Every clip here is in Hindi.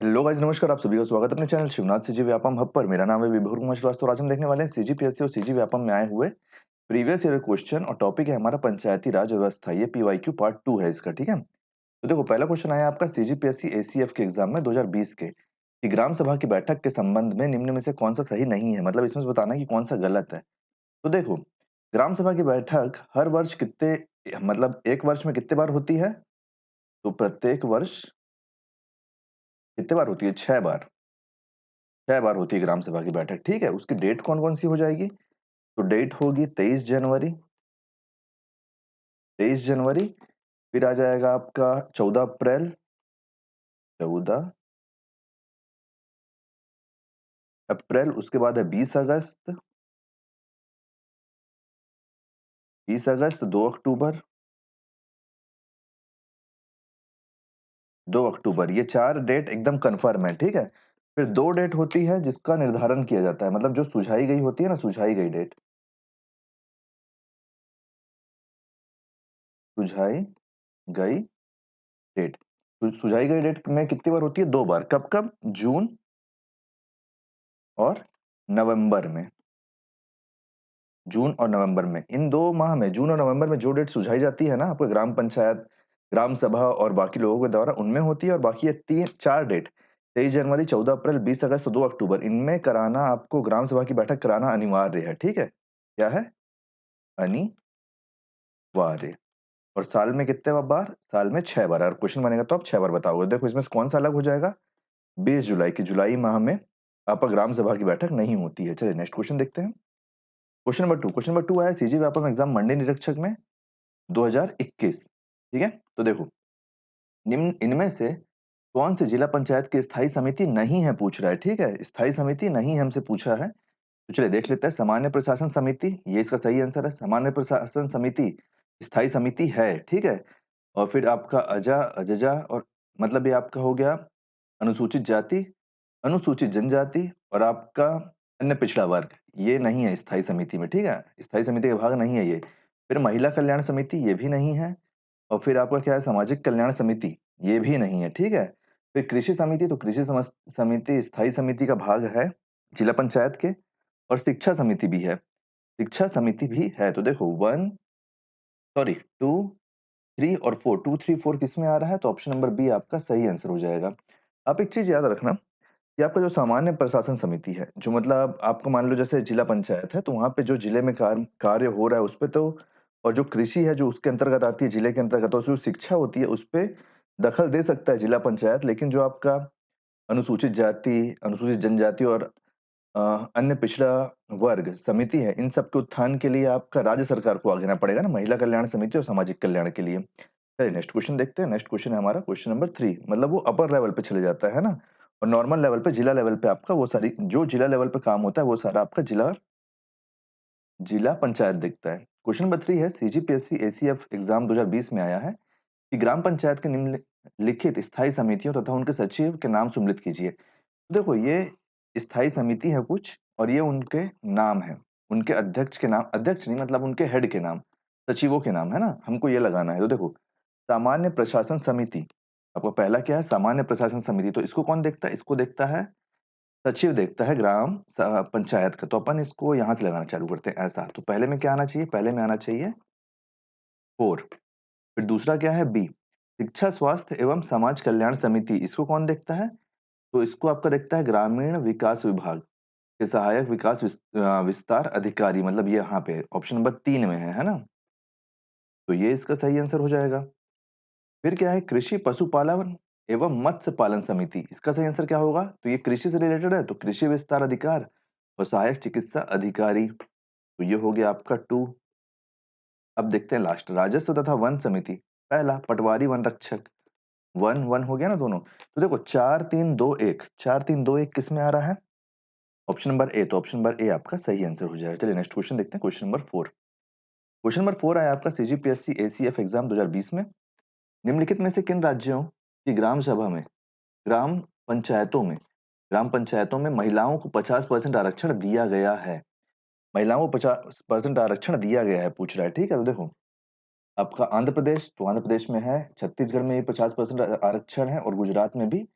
हेलो गाइस, नमस्कार। आप सभी का स्वागत है अपने channel Shivnath CG Vyapam hub पर। मेरा नाम है विभोर कुमार श्रीवास्तव। आज हम देखने वाले हैं सीजीपीएससी और सीजी व्यापम में आए हुए प्रीवियस ईयर क्वेश्चन और टॉपिक है हमारा पंचायती राज व्यवस्था। ये पीवाईक्यू पार्ट 2 है इसका, ठीक है। तो देखो, पहला क्वेश्चन आया आपका सीजीपीएससी एसीएफ के एग्जाम में 2020 के कि ग्राम सभा की बैठक के संबंध में निम्न में से कौन सा सही नहीं है, मतलब इसमें से बताना है कि कौन सा गलत है। तो देखो, ग्राम सभा की बैठक हर वर्ष कितने, मतलब एक वर्ष में कितने बार होती है? तो प्रत्येक वर्ष कितने बार होती है? 6 बार। 6 बार होती है ग्राम सभा की बैठक, ठीक है। उसकी डेट कौन कौन सी हो जाएगी? तो डेट होगी 23 जनवरी, 23 जनवरी। फिर आ जाएगा आपका 14 अप्रैल, 14 अप्रैल। उसके बाद है 20 अगस्त, 20 अगस्त, 2 अक्टूबर, 2 अक्टूबर। ये 4 डेट एकदम कंफर्म है, ठीक है। फिर 2 डेट होती है जिसका निर्धारण किया जाता है, मतलब जो सुझाई गई होती है ना, सुझाई गई डेट, सुझाई गई डेट। तो सुझाई गई डेट में कितनी बार होती है? 2 बार। कब कब? जून और नवंबर में। जून और नवंबर में, इन 2 माह में, जून और नवंबर में जो डेट सुझाई जाती है ना आपको ग्राम पंचायत, ग्राम सभा और बाकी लोगों के द्वारा, उनमें होती है। और बाकी ये 4 डेट, 23 जनवरी, 14 अप्रैल, 20 अगस्त, 2 अक्टूबर, इनमें कराना आपको ग्राम सभा की बैठक कराना अनिवार्य है, ठीक है। क्या है? अनिवार्य। और साल में कितने बार? साल में 6 बार। और क्वेश्चन बनेगा तो आप 6 बार बताओगे। देखो, इसमें से कौन सा अलग हो जाएगा? 20 जुलाई की जुलाई माह में आपका ग्राम सभा की बैठक नहीं होती है। चलिए नेक्स्ट क्वेश्चन देखते हैं। क्वेश्चन नंबर 2 आया सीजी व्यापम एग्जाम मंडी निरीक्षक में 2021, ठीक है। तो देखो, निम्न इनमें से कौन सी जिला पंचायत की स्थायी समिति नहीं है, पूछ रहा है, ठीक है। स्थायी समिति नहीं है हमसे पूछा है। तो चलिए देख लेते हैं। सामान्य प्रशासन समिति, ये इसका सही आंसर है। सामान्य प्रशासन समिति स्थायी समिति है, ठीक है। और फिर आपका अजा अजजा, और मतलब ये आपका हो गया अनुसूचित जाति, अनुसूचित जनजाति और आपका अन्य पिछड़ा वर्ग, ये नहीं है स्थायी समिति में, ठीक है। स्थायी समिति का भाग नहीं है ये। फिर महिला कल्याण समिति, ये भी नहीं है। और फिर आपका क्या है? सामाजिक कल्याण समिति, ये भी नहीं है, ठीक है। फिर कृषि समिति, तो समिति स्थायी समिति का भाग है जिला पंचायत के। और शिक्षा समिति भी है, शिक्षा समिति भी है। तो देखो, 2, 3 और 4, 2, 3, 4 किस में आ रहा है? तो ऑप्शन नंबर बी आपका सही आंसर हो जाएगा। आप एक चीज याद रखना कि आपका जो सामान्य प्रशासन समिति है, जो मतलब आपको मान लो जैसे जिला पंचायत है, तो वहाँ पे जो जिले में कार्य हो रहा है उस पे तो, और जो कृषि है जो उसके अंतर्गत आती है जिले के अंतर्गत, और जो शिक्षा होती है उस पे दखल दे सकता है जिला पंचायत। लेकिन जो आपका अनुसूचित जाति, अनुसूचित जनजाति और अ, अन्य पिछड़ा वर्ग समिति है, इन सब के उत्थान के लिए आपका राज्य सरकार को आगे आना पड़ेगा ना, महिला कल्याण समिति और सामाजिक कल्याण के लिए। चलिए नेक्स्ट क्वेश्चन देखते हैं। नेक्स्ट क्वेश्चन है हमारा क्वेश्चन नंबर 3, मतलब वो अपर लेवल पे चले जाता है ना। और नॉर्मल लेवल पे, जिला लेवल पे आपका वो सारी जो जिला लेवल पे काम होता है वो सारा आपका जिला जिला पंचायत देखता है। क्वेश्चन नंबर 3 है सीजीपीएससी एसीएफ एग्जाम 2020 में आया है कि ग्राम पंचायत के निम्नलिखित स्थायी समितियों तथा उनके सचिव के नाम सम्मिलित कीजिए। तो देखो, ये स्थायी समिति है कुछ, और ये उनके नाम है, उनके अध्यक्ष के नाम, अध्यक्ष नहीं मतलब उनके हेड के नाम, सचिवों के नाम है ना, हमको ये लगाना है। तो देखो, सामान्य प्रशासन समिति, आपको पहला क्या है? सामान्य प्रशासन समिति। तो इसको कौन देखता है? इसको देखता है सचिव, देखता है पंचायत का। तो अपन इसको यहाँ से लगाना चालू करते हैं ऐसा। तो पहले में क्या आना चाहिए? पहले में आना चाहिए 4। फिर दूसरा क्या है? बी, शिक्षा स्वास्थ्य एवं समाज कल्याण समिति। इसको कौन देखता है? तो इसको आपका देखता है ग्रामीण विकास विभाग के सहायक विस्तार अधिकारी, मतलब ये यहाँ पे ऑप्शन नंबर 3 में है ना। तो ये इसका सही आंसर हो जाएगा। फिर क्या है? कृषि पशुपालन एवं मत्स्य पालन समिति, इसका सही आंसर क्या होगा? तो ये कृषि से रिलेटेड है, तो कृषि विस्तार अधिकार और सहायक चिकित्सा अधिकारी। तो ये हो गया आपका 2। अब देखते हैं लास्ट, राजस्व तथा वन समिति। पहला पटवारी वन रक्षक, वन वन हो गया ना दोनों। तो देखो, 4, 3, 2, 1, 4, 3, 2, 1 किस में आ रहा है? Option number A. तो ऑप्शन नंबर ए आपका सही आंसर हो जाएगा। चलिए नेक्स्ट क्वेश्चन देखते हैं। क्वेश्चन नंबर 4, क्वेश्चन नंबर 4 आया आपका सीजीपीएससी एसीएफ एग्जाम 2020 में। निम्नलिखित में से किन राज्यों की ग्राम सभा में, ग्राम पंचायतों में, ग्राम पंचायतों में महिलाओं को 50% आरक्षण दिया गया है? महिलाओं को 50% आरक्षण दिया गया है, पूछ रहा है, ठीक है। तो देखो, आपका आंध्र प्रदेश, तो आंध्र प्रदेश में है, छत्तीसगढ़ में भी 50% आरक्षण है, और गुजरात में भी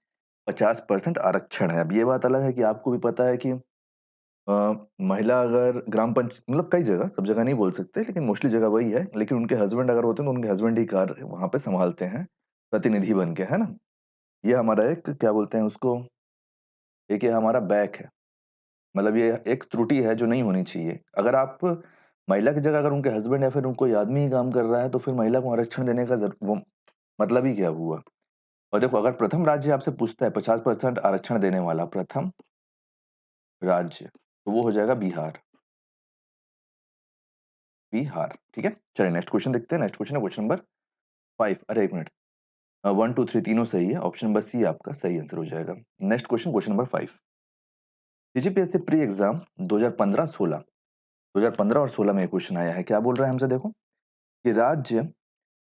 50% आरक्षण है। अब ये बात अलग है कि आपको भी पता है कि अ, महिला अगर ग्राम पंच मतलब कई जगह, सब जगह नहीं बोल सकते, लेकिन मोस्टली जगह वही है, लेकिन उनके हस्बैंड अगर होते हैं, तो उनके हस्बैंड ही कार्य वहाँ पे सँभालते हैं, प्रतिनिधि बन के, है ना? ये हमारा एक क्या बोलते हैं उसको, एक ये हमारा बैक है। मतलब ये एक त्रुटि है जो नहीं होनी चाहिए। अगर आप महिला की जगह अगर उनके हस्बैंड या फिर कोई आदमी ही काम कर रहा है, तो फिर महिला को आरक्षण देने का वो मतलब ही क्या हुआ? और देखो, अगर प्रथम राज्य आपसे पूछता है 50% आरक्षण देने वाला प्रथम राज्य, तो वो हो जाएगा बिहार। बिहार, ठीक है? चलिए नेक्स्ट क्वेश्चन देखते हैं। नेक्स्ट क्वेश्चन है क्वेश्चन नंबर 5। अरे 1 मिनट, 1, 2, 3 तीनों सही है। ऑप्शन नंबर सी आपका सही आंसर हो जाएगा। Next question, question number 5। CGPSC pre exam 2015-16, 2015 और 16 में ये क्वेश्चन आया है। क्या बोल रहा है हमसे देखो, कि राज्य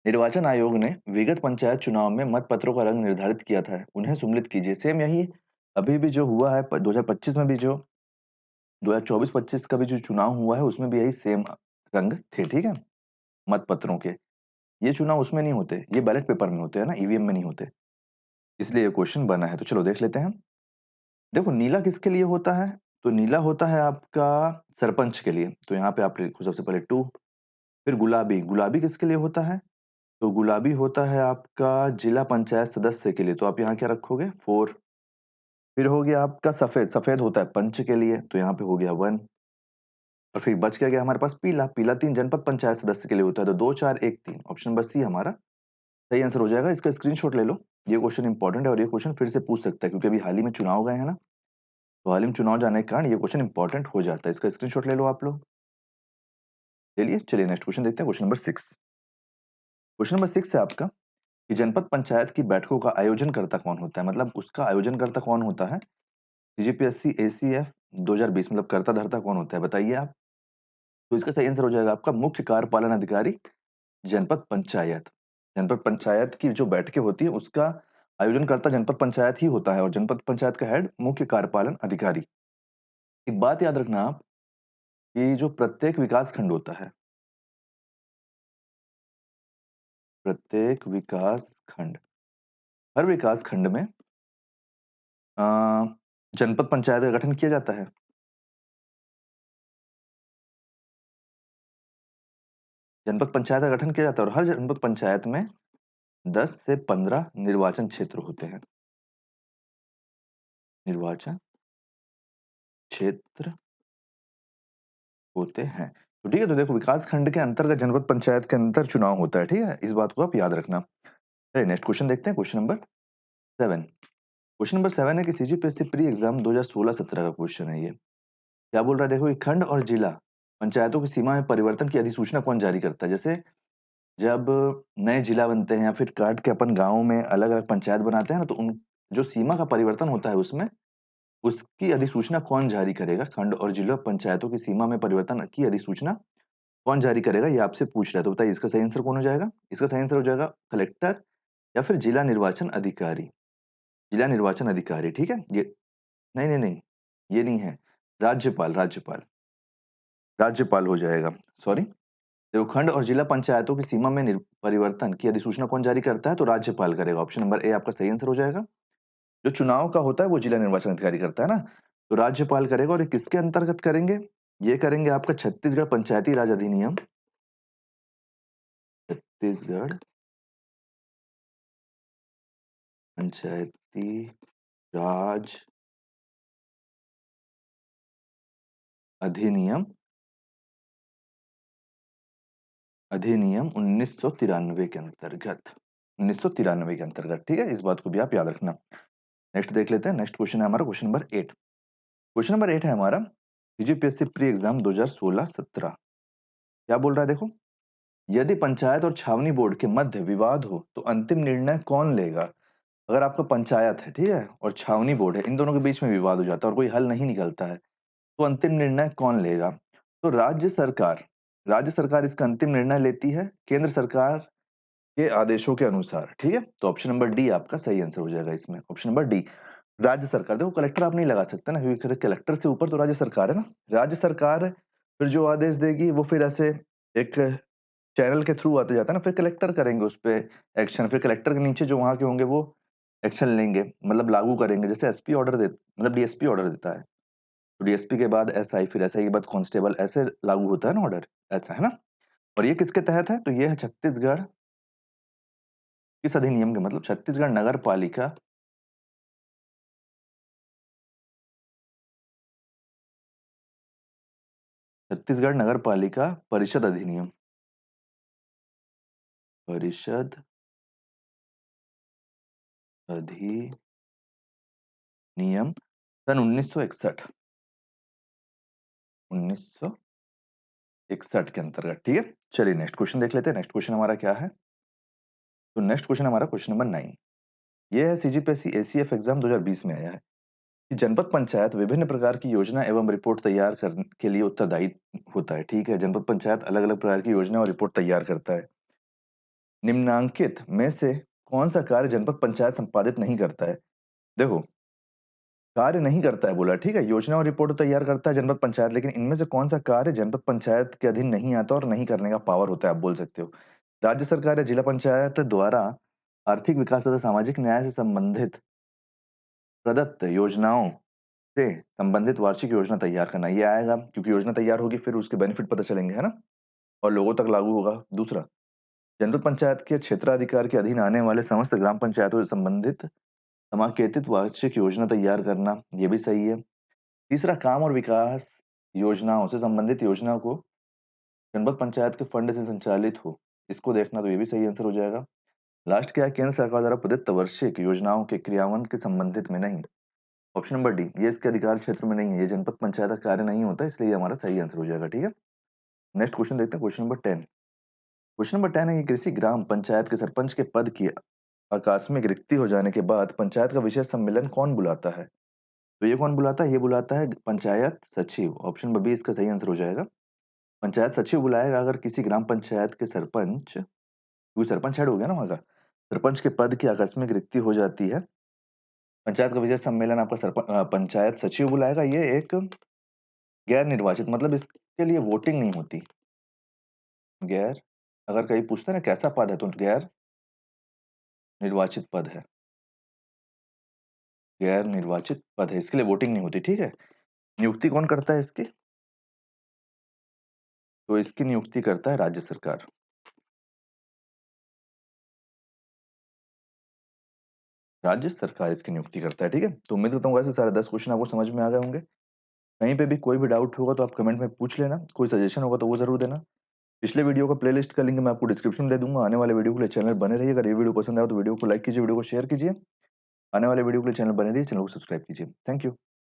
निर्वाचन आयोग ने विगत पंचायत चुनाव में मतपत्रों का रंग निर्धारित किया था, उन्हें सुमेलित कीजिए। सेम यही अभी भी जो हुआ है 2025 में भी, जो 2024-25 का भी जो चुनाव हुआ है, उसमें भी यही सेम रंग थे, ठीक है? मतपत्रों के। ये चुनाव उसमें नहीं होते, ये बैलेट पेपर में होते हैं ना, ईवीएम में नहीं होते। इसलिए ये क्वेश्चन बना है। तो चलो देख लेते हैं। देखो, नीला किसके लिए होता है? तो नीला होता है आपका सरपंच के लिए। तो यहाँ पे आप लिखो सबसे पहले 2। फिर गुलाबी, गुलाबी किसके लिए होता है? तो गुलाबी होता है आपका जिला पंचायत सदस्य के लिए। तो आप यहाँ क्या रखोगे? 4। फिर हो गया आपका सफेद, सफेद होता है पंच के लिए। तो यहाँ पे हो गया 1। और फिर बच क्या गया हमारे पास? पीला, पीला 3 जनपद पंचायत सदस्य के लिए होता है। तो 2, 4, 1, 3। ऑप्शन नंबर सी हमारा सही आंसर हो जाएगा। इसका स्क्रीनशॉट ले लो। ये क्वेश्चन इंपॉर्टेंट है और ये क्वेश्चन फिर से पूछ सकता है, क्योंकि अभी हाल ही में चुनाव गए हैं ना, तो हाल ही में चुनाव जाने के कारण ये क्वेश्चन इंपॉर्टेंट हो जाता है। इसका स्क्रीनशॉट ले लो आप लोग। ले लिए? चलिए नेक्स्ट क्वेश्चन देखते हैं, क्वेश्चन नंबर 6। क्वेश्चन नंबर 6 है आपका, कि जनपद पंचायत की बैठकों का आयोजनकर्ता कौन होता है? मतलब उसका आयोजनकर्ता कौन होता है? सीजीपीएससी एसीएफ 2020, मतलब कर्ता धर्ता कौन होता है, बताइए आप। तो इसका सही आंसर हो जाएगा आपका मुख्य कार्यपालन अधिकारी जनपद पंचायत। जनपद पंचायत की जो बैठकें होती है, उसका आयोजनकर्ता जनपद पंचायत ही होता है, और जनपद पंचायत का हेड मुख्य कार्यपालन अधिकारी। एक बात याद रखना आप, कि जो प्रत्येक विकास खंड होता है, प्रत्येक विकास खंड, हर विकास खंड में अ, जनपद पंचायत का गठन किया जाता है। जनपद पंचायत का गठन किया जाता है, और हर जनपद पंचायत में 10 से 15 निर्वाचन क्षेत्र होते हैं। निर्वाचन क्षेत्र होते हैं। तो ठीक है, तो देखो विकास खंड के अंतर्गत जनपद पंचायत के अंदर चुनाव होता है, ठीक है? इस बात को आप याद रखना। चलिए नेक्स्ट क्वेश्चन देखते हैं, क्वेश्चन नंबर 7। क्वेश्चन नंबर 7 है कि सीजीपीएससी प्री एग्जाम 2016-17 का क्वेश्चन है ये। क्या बोल रहा है देखो, कि खंड और जिला पंचायतों की सीमा में परिवर्तन की अधिसूचना कौन जारी करता है? जैसे जब नए जिला बनते हैं, या फिर काट के अपन गाँव में अलग-अलग पंचायत बनाते हैं ना, तो उन जो सीमा का परिवर्तन होता है उसमें, उसकी अधिसूचना कौन जारी करेगा? खंड और जिला पंचायतों की सीमा में परिवर्तन की अधिसूचना कौन जारी करेगा? ये आपसे पूछ रहा है। तो बताइए इसका सही आंसर कौन हो जाएगा? इसका सही आंसर हो जाएगा कलेक्टर या फिर जिला निर्वाचन अधिकारी। जिला निर्वाचन अधिकारी, ठीक है? ये नहीं, नहीं, नहीं, ये नहीं है। राज्यपाल, राज्यपाल, राज्यपाल हो जाएगा। सॉरी। देखो, खंड और जिला पंचायतों की सीमा में परिवर्तन की अधिसूचना कौन जारी करता है? तो राज्यपाल करेगा। ऑप्शन नंबर ए आपका सही आंसर हो जाएगा। जो चुनाव का होता है वो जिला निर्वाचन अधिकारी करता है ना, तो राज्यपाल करेगा। और ये किसके अंतर्गत करेंगे? ये करेंगे आपका छत्तीसगढ़ पंचायती राज अधिनियम, छत्तीसगढ़ पंचायती राज अधिनियम, अधिनियम 1993 के अंतर्गत, 1993 के अंतर्गत, ठीक है? इस बात को भी आप याद रखना। नेक्स्ट देख लेते हैं। नेक्स्ट क्वेश्चन है हमारा क्वेश्चन नंबर 8। क्वेश्चन नंबर 8 है हमारा, सीजीपीएससी प्री एग्जाम 2016-17। क्या बोल रहा है देखो, यदि पंचायत और छावनी बोर्ड के मध्य विवाद हो, तो अंतिम निर्णय कौन लेगा? अगर आपका पंचायत है, ठीक है, और छावनी बोर्ड है, इन दोनों के बीच में विवाद हो जाता है और कोई हल नहीं निकलता है, तो अंतिम निर्णय कौन लेगा? तो राज्य सरकार इसका अंतिम निर्णय लेती है केंद्र सरकार के आदेशों के अनुसार, ठीक है? तो ऑप्शन नंबर डी आपका सही आंसर हो जाएगा इसमें। ऑप्शन नंबर डी, राज्य सरकार। देखो, कलेक्टर आप नहीं लगा सकते ना, क्योंकि कलेक्टर से ऊपर तो राज्य सरकार है ना। राज्य सरकार फिर जो आदेश देगी, वो फिर ऐसे एक चैनल के थ्रू आते जाता है ना, फिर कलेक्टर करेंगे उस पे एक्शन, फिर कलेक्टर के नीचे जो वहाँ के होंगे वो एक्शन लेंगे, मतलब लागू करेंगे। जैसे एसपी ऑर्डर दे मतलब डीएसपी ऑर्डर देता है, तो डीएसपी के बाद एसआई, फिर एसआई के बाद कांस्टेबल, ऐसे लागू होता है ना ऑर्डर, ऐसा है ना? और ये किसके तहत है? तो ये है छत्तीसगढ़ किस अधिनियम के, मतलब छत्तीसगढ़ नगर पालिका छत्तीसगढ़ नगर पालिका परिषद अधिनियम, परिषद अधिनियम सन 1961, 1961 के अंतर्गत, ठीक है? चलिए नेक्स्ट क्वेश्चन देख लेते हैं। नेक्स्ट क्वेश्चन हमारा क्या है? तो नेक्स्ट क्वेश्चन हमारा क्वेश्चन नंबर 9, ये है सीजीपीएससी एसीएफ एग्जाम 2020 में आया है कि जनपद पंचायत विभिन्न प्रकार की योजना एवं रिपोर्ट तैयार करने के लिए उत्तरदायी होता है, ठीक है? जनपद पंचायत अलग-अलग प्रकार की योजना और रिपोर्ट तैयार करता है। निम्नांकित में से कौन सा कार्य जनपद पंचायत संपादित नहीं करता है? देखो, कार्य नहीं करता है बोला, ठीक है? योजना और रिपोर्ट तैयार करता है जनपद पंचायत, लेकिन इनमें से कौन सा कार्य जनपद पंचायत के अधीन नहीं आता और नहीं करने का पावर होता है, आप बोल सकते हो? राज्य सरकार या जिला पंचायत द्वारा आर्थिक विकास तथा सामाजिक न्याय से संबंधित प्रदत्त योजनाओं से संबंधित वार्षिक योजना तैयार करना, ये आएगा क्योंकि योजना तैयार होगी फिर उसके बेनिफिट पता चलेंगे, है ना? और लोगों तक लागू होगा। दूसरा, जनपद पंचायत के क्षेत्राधिकार के अधीन आने वाले समस्त ग्राम पंचायतों से संबंधित समाकेतित वार्षिक योजना तैयार करना, ये भी सही है। तीसरा, काम और विकास योजनाओं से संबंधित योजना को जनपद पंचायत के फंड से संचालित हो, इसको देखना, तो ये भी सही आंसर हो जाएगा। लास्ट क्या है? केंद्र सरकार द्वारा प्रदत्त वार्षिक योजनाओं के क्रियान्वयन के संबंधित में नहीं। ऑप्शन नंबर डी, ये इसके अधिकार क्षेत्र में नहीं है, ये जनपद पंचायत का कार्य नहीं होता, इसलिए ये हमारा सही आंसर हो जाएगा, ठीक है? नेक्स्ट क्वेश्चन देखते हैं, क्वेश्चन नंबर 10। क्वेश्चन नंबर 10 है कि कृषि ग्राम पंचायत के सरपंच के पद की आकस्मिक रिक्ति हो जाने के बाद पंचायत का विशेष सम्मेलन कौन बुलाता है? तो ये कौन बुलाता है? ये बुलाता है पंचायत सचिव। ऑप्शन नंबर बी इसका सही आंसर हो जाएगा। पंचायत सचिव बुलाएगा अगर किसी ग्राम पंचायत के सरपंच, क्योंकि सरपंच हेड हो गया ना वहाँ का, सरपंच के पद की आकस्मिक रिक्ति हो जाती है। पंचायत का विशेष सम्मेलन आपका पंचायत सचिव बुलाएगा। ये एक गैर निर्वाचित, मतलब इसके लिए वोटिंग नहीं होती। गैर, अगर कहीं पूछता है ना कैसा पद है, तो गैर निर्वाचित पद है। गैर निर्वाचित पद है, इसके लिए वोटिंग नहीं होती, ठीक है? नियुक्ति कौन करता है इसकी? तो इसकी नियुक्ति करता है राज्य सरकार। राज्य सरकार इसकी नियुक्ति करता है, ठीक है? तो उम्मीद करता हूँ वैसे सारे 10 क्वेश्चन आपको समझ में आ गए होंगे। कहीं पे भी कोई भी डाउट होगा तो आप कमेंट में पूछ लेना, कोई सजेशन होगा तो वो ज़रूर देना। पिछले वीडियो का प्लेलिस्ट का लिंक मैं आपको डिस्क्रिप्शन में दे दूँगा। आने वाले वीडियो के लिए चैनल बने रहिए। अगर ये वीडियो पसंद आया तो वीडियो को लाइक कीजिए, वीडियो को शेयर कीजिए। आने वाले वीडियो के लिए चैनल बने रहिए, चैनल को सब्सक्राइब कीजिए। Thank you.